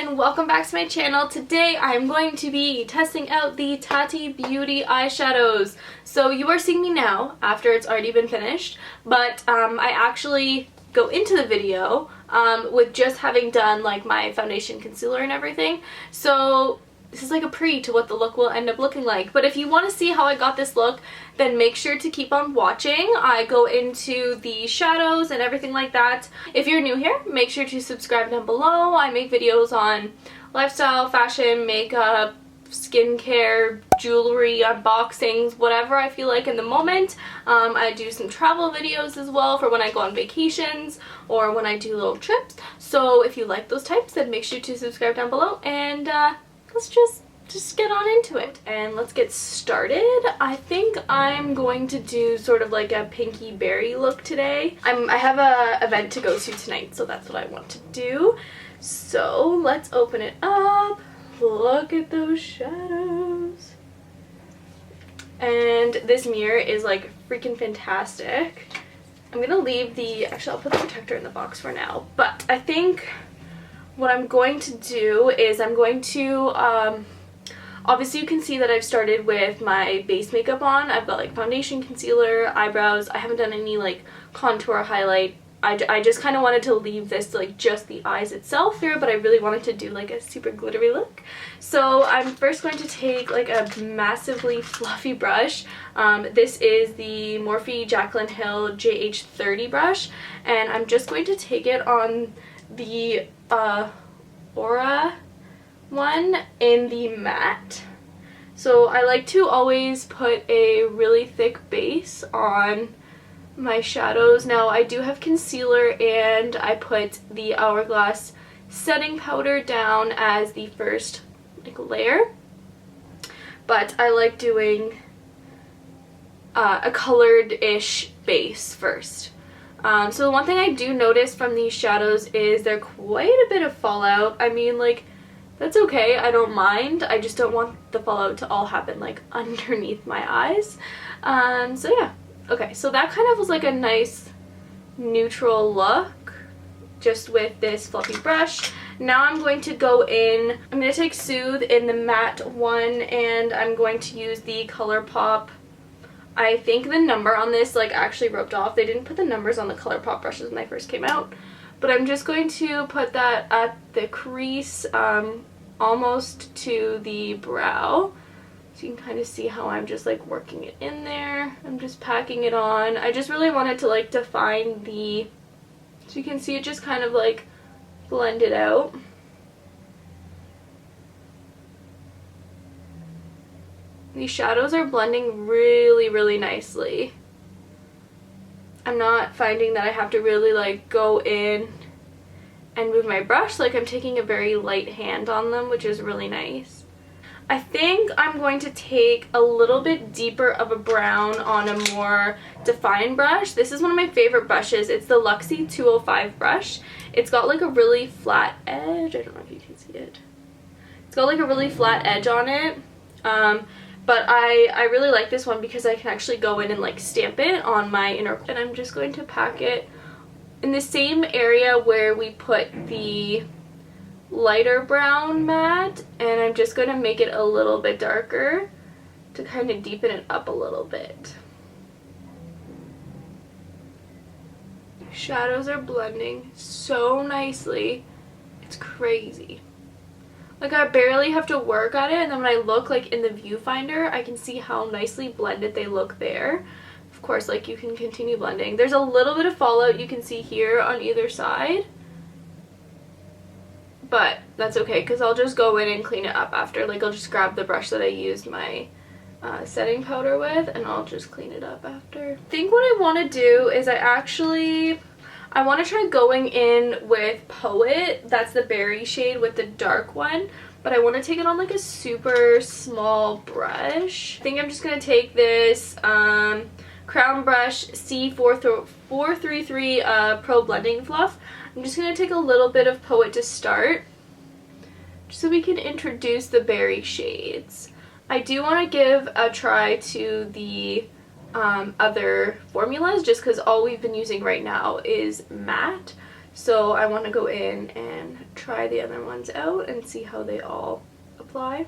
and welcome back to my channel. Today I'm going to be testing out the Tati Beauty eyeshadows. So you are seeing me now after it's already been finished, but I actually go into the video with just having done like my foundation, concealer and everything. So this is like a pre to what the look will end up looking like. But if you want to see how I got this look, then make sure to keep on watching. I go into the shadows and everything like that. If you're new here, make sure to subscribe down below. I make videos on lifestyle, fashion, makeup, skincare, jewelry, unboxings, whatever I feel like in the moment. I do some travel videos as well for when I go on vacations or when I do little trips. So if you like those types, then make sure to subscribe down below, and let's just get on into it and let's get started. I think I'm going to do sort of like a pinky berry look today. I have a event to go to tonight, so that's what I want to do. So let's open it up. Look at those shadows. And this mirror is like freaking fantastic. I'm gonna leave actually I'll put the protector in the box for now, but I think what I'm going to do is I'm going to, obviously you can see that I've started with my base makeup on. I've got like foundation, concealer, eyebrows. I haven't done any like contour, highlight. I just kind of wanted to leave this like just the eyes itself here, but I really wanted to do like a super glittery look. So I'm first going to take like a massively fluffy brush. This is the Morphe Jaclyn Hill JH30 brush, and I'm just going to take it on the Aura one in the matte. So I like to always put a really thick base on my shadows. Now I do have concealer, and I put the Hourglass setting powder down as the first like layer, but I like doing a colored-ish base first. So the one thing I do notice from these shadows is they're quite a bit of fallout. I mean, like, that's okay, I don't mind. I just don't want the fallout to all happen like underneath my eyes. So yeah. Okay, so that kind of was like a nice neutral look just with this fluffy brush. Now I'm going to go in, I'm going to take Soothe in the matte one, and I'm going to use the ColourPop. I think the number on this like actually rubbed off. They didn't put the numbers on the ColourPop brushes when they first came out. But I'm just going to put that at the crease, almost to the brow. So you can kind of see how I'm just like working it in there. I'm just packing it on. I just really wanted to like define the, so you can see it just kind of like blend it out. These shadows are blending really, really nicely. I'm not finding that I have to really like go in and move my brush. Like, I'm taking a very light hand on them, which is really nice. I think I'm going to take a little bit deeper of a brown on a more defined brush. This is one of my favorite brushes. It's the Luxie 205 brush. It's got like a really flat edge. I don't know if you can see it. It's got like a really flat edge on it. But I really like this one because I can actually go in and like stamp it on my inner, and I'm just going to pack it in the same area where we put the lighter brown matte, and I'm just going to make it a little bit darker to kind of deepen it up a little bit. Shadows are blending so nicely. It's crazy. Like, I barely have to work at it, and then when I look like in the viewfinder, I can see how nicely blended they look there. Of course, like, you can continue blending. There's a little bit of fallout you can see here on either side, but that's okay because I'll just go in and clean it up after. Like, I'll just grab the brush that I used my setting powder with, and I'll just clean it up after. I think what I want to do is I want to try going in with Poet. That's the berry shade with the dark one, but I want to take it on like a super small brush. I think I'm just going to take this Crown Brush C433 Pro Blending Fluff. I'm just going to take a little bit of Poet to start, just so we can introduce the berry shades. I do want to give a try to the other formulas, just because all we've been using right now is matte. So I want to go in and try the other ones out and see how they all apply.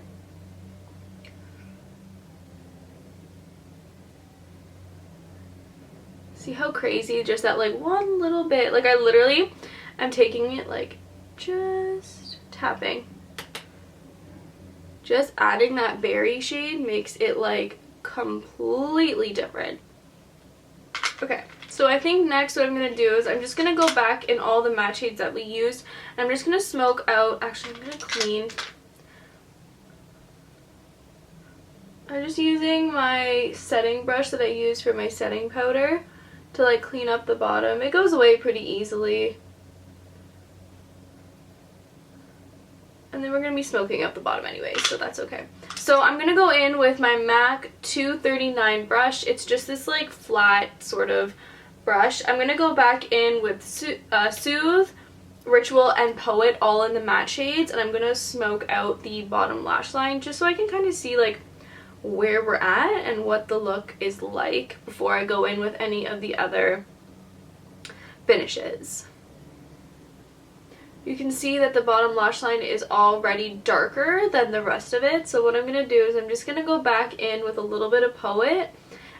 See how crazy just that like one little bit, like I literally am taking it like just tapping. Just adding that berry shade makes it like completely different. Okay, so I think next what I'm going to do is I'm just going to go back in all the matte shades that we used. And I'm just going to smoke out, actually I'm going to clean. I'm just using my setting brush that I use for my setting powder to like clean up the bottom. It goes away pretty easily. And then we're going to be smoking up the bottom anyway, so that's okay. So I'm going to go in with my MAC 239 brush. It's just this like flat sort of brush. I'm going to go back in with Soothe, Ritual, and Poet all in the matte shades. And I'm going to smoke out the bottom lash line just so I can kind of see like where we're at and what the look is like before I go in with any of the other finishes. You can see that the bottom lash line is already darker than the rest of it. So what I'm going to do is I'm just going to go back in with a little bit of Poet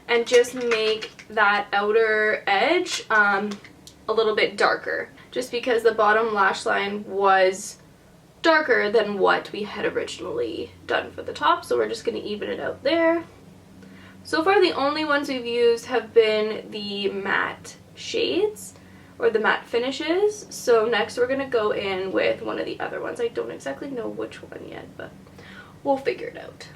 and just make that outer edge a little bit darker. Just because the bottom lash line was darker than what we had originally done for the top. So we're just going to even it out there. So far the only ones we've used have been the matte shades, or the matte finishes. So next we're going to go in with one of the other ones. I don't exactly know which one yet, but we'll figure it out.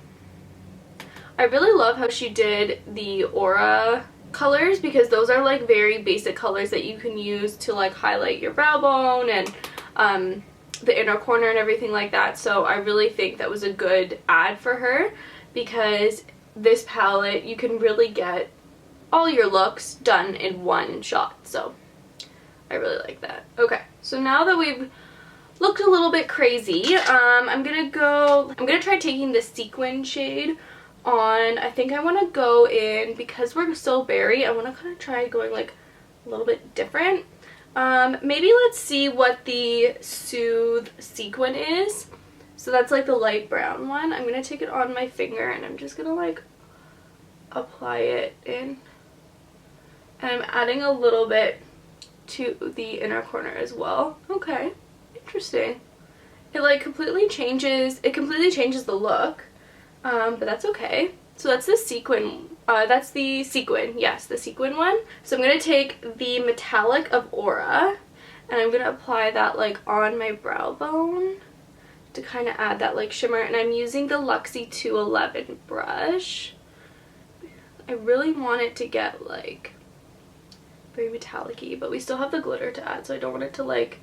I really love how she did the Aura colors, because those are like very basic colors that you can use to like highlight your brow bone and the inner corner and everything like that. So I really think that was a good add for her, because this palette you can really get all your looks done in one shot. So I really like that. Okay, so now that we've looked a little bit crazy, I'm gonna try taking the sequin shade on. I think I want to go in, because we're so berry, I want to kind of try going like a little bit different. Maybe let's see what the Soothe sequin is. So that's like the light brown one. I'm gonna take it on my finger and I'm just gonna like apply it in, and I'm adding a little bit to the inner corner as well. Okay, interesting. It like completely changes the look, but that's okay. So that's the sequin, yes, the sequin one. So I'm going to take the metallic of Aura and I'm going to apply that like on my brow bone to kind of add that like shimmer, and I'm using the Luxie 211 brush. I really want it to get like very metallic-y, but we still have the glitter to add, so I don't want it to like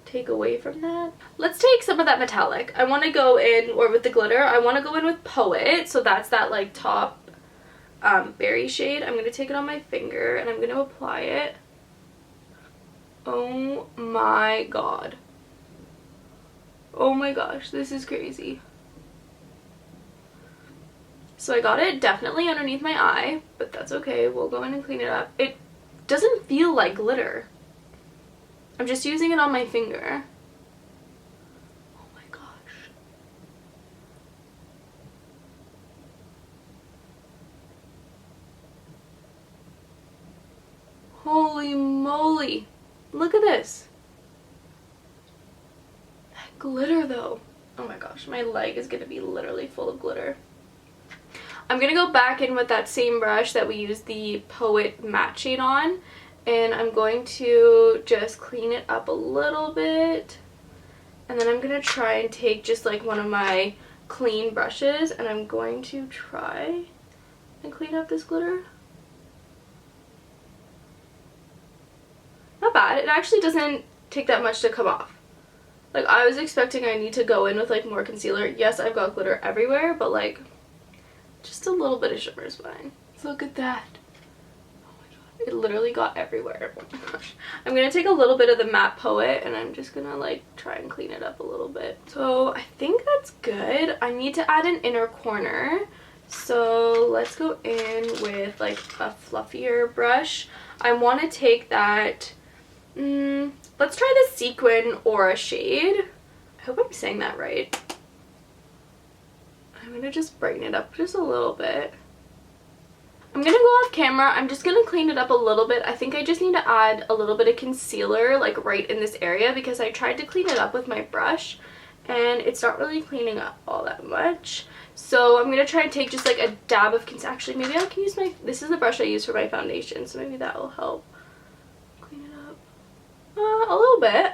take away from that. Let's take some of that metallic. I want to go in, or with the glitter, I want to go in with Poet, so that's that like top berry shade. I'm going to take it on my finger and I'm going to apply it. Oh my god. Oh my gosh, this is crazy. So I got it definitely underneath my eye, but that's okay. We'll go in and clean it up. It doesn't feel like glitter. I'm just using it on my finger. Oh my gosh. Holy moly. Look at this. That glitter though. Oh my gosh, my leg is gonna be literally full of glitter. I'm going to go back in with that same brush that we used the Poet matte shade on, and I'm going to just clean it up a little bit, and then I'm going to try and take just like one of my clean brushes and I'm going to try and clean up this glitter. Not bad. It actually doesn't take that much to come off. Like I was expecting I need to go in with like more concealer. Yes, I've got glitter everywhere, but like just a little bit of shimmer is fine. Look at that. Oh my god. It literally got everywhere. Oh my gosh. I'm going to take a little bit of the matte Poet and I'm just going to like try and clean it up a little bit. So I think that's good. I need to add an inner corner. So let's go in with like a fluffier brush. I want to take that, let's try the Sequin Aura shade. I hope I'm saying that right. I'm gonna just brighten it up just a little bit. I'm gonna go off camera. I'm just gonna clean it up a little bit. I think I just need to add a little bit of concealer like right in this area because I tried to clean it up with my brush and it's not really cleaning up all that much. So I'm gonna try and take just like a dab of concealer. Actually, maybe I can use this is the brush I use for my foundation, so maybe that will help clean it up a little bit.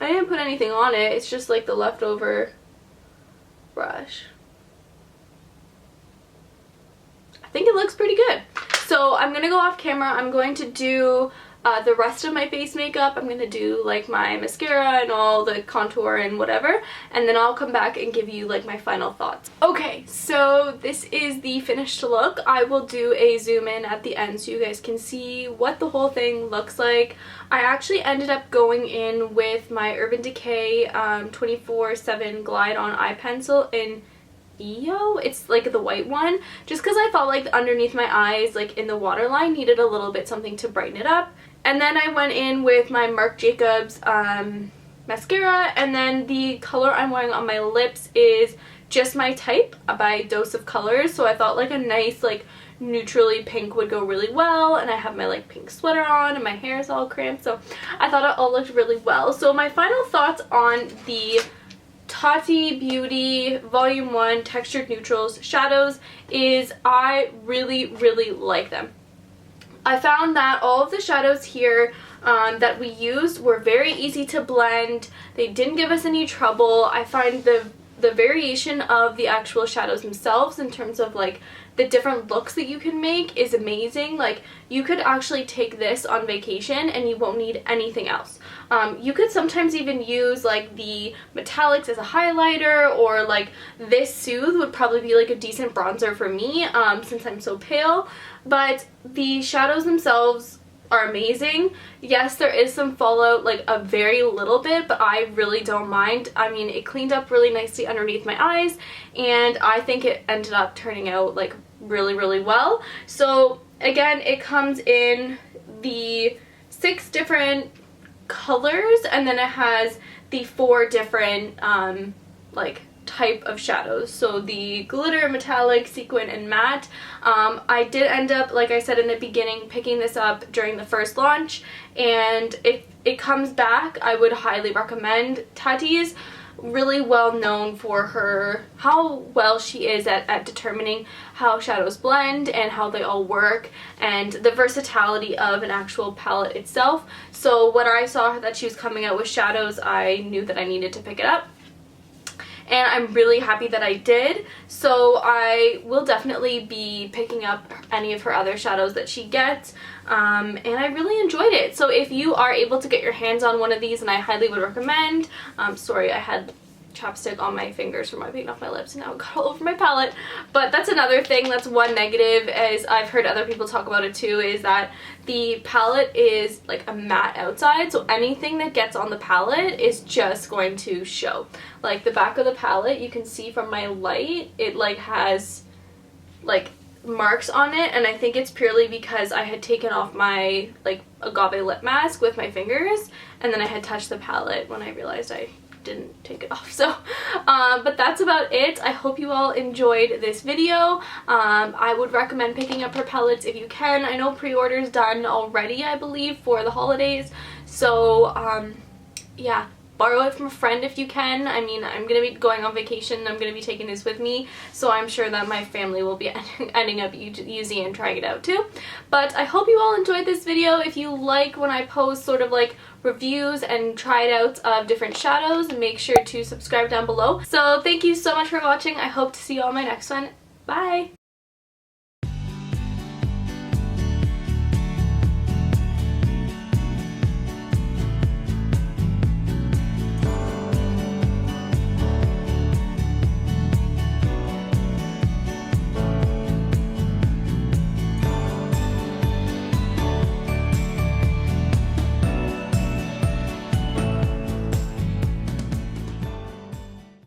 I didn't put anything on it. It's just like the leftover brush. I think it looks pretty good. So I'm gonna go off camera. I'm going to do the rest of my face makeup. I'm gonna do like my mascara and all the contour and whatever, and then I'll come back and give you like my final thoughts. Okay, so this is the finished look. I will do a zoom in at the end so you guys can see what the whole thing looks like. I actually ended up going in with my Urban Decay 24/7 Glide On Eye Pencil in EO. It's like the white one, just because I felt like underneath my eyes, like in the waterline, needed a little bit something to brighten it up. And then I went in with my Marc Jacobs mascara, and then the color I'm wearing on my lips is Just My Type by Dose of Colors. So I thought like a nice like neutrally pink would go really well, and I have my like pink sweater on and my hair is all cramped, so I thought it all looked really well. So my final thoughts on the Tati Beauty Volume 1 Textured Neutrals shadows is I really like them. I found that all of the shadows here that we used were very easy to blend. They didn't give us any trouble. I find the variation of the actual shadows themselves in terms of like the different looks that you can make is amazing. Like you could actually take this on vacation and you won't need anything else. You could sometimes even use like the metallics as a highlighter, or like this Soothe would probably be like a decent bronzer for me since I'm so pale. But the shadows themselves are amazing. Yes, there is some fallout, like a very little bit, but I really don't mind. I mean, it cleaned up really nicely underneath my eyes, and I think it ended up turning out like really well. So again, it comes in the 6 different colors, and then it has the 4 different like type of shadows. So the glitter, metallic, sequin, and matte. I did end up, like I said in the beginning, picking this up during the first launch, and if it comes back, I would highly recommend. Tati is really well known for how well she is at determining how shadows blend and how they all work, and the versatility of an actual palette itself. So when I saw that she was coming out with shadows, I knew that I needed to pick it up. And I'm really happy that I did. So I will definitely be picking up any of her other shadows that she gets. And I really enjoyed it. So if you are able to get your hands on one of these, and I highly would recommend. Sorry, I had chapstick on my fingers from wiping off my lips, and now it got all over my palette. But that's another thing, that's one negative, as I've heard other people talk about it too, is that the palette is like a matte outside, so anything that gets on the palette is just going to show. Like the back of the palette, you can see from my light, it like has like marks on it, and I think it's purely because I had taken off my like agave lip mask with my fingers, and then I had touched the palette when I realized I didn't take it off. So but that's about it. I hope you all enjoyed this video. I would recommend picking up her palettes if you can. I know pre-order's done already, I believe, for the holidays, so yeah, borrow it from a friend if you can. I mean, I'm gonna be going on vacation, I'm gonna be taking this with me, so I'm sure that my family will be ending up using and trying it out too. But I hope you all enjoyed this video. If you like when I post sort of like reviews and try it out of different shadows, make sure to subscribe down below. So thank you so much for watching. I hope to see you on my next one. Bye!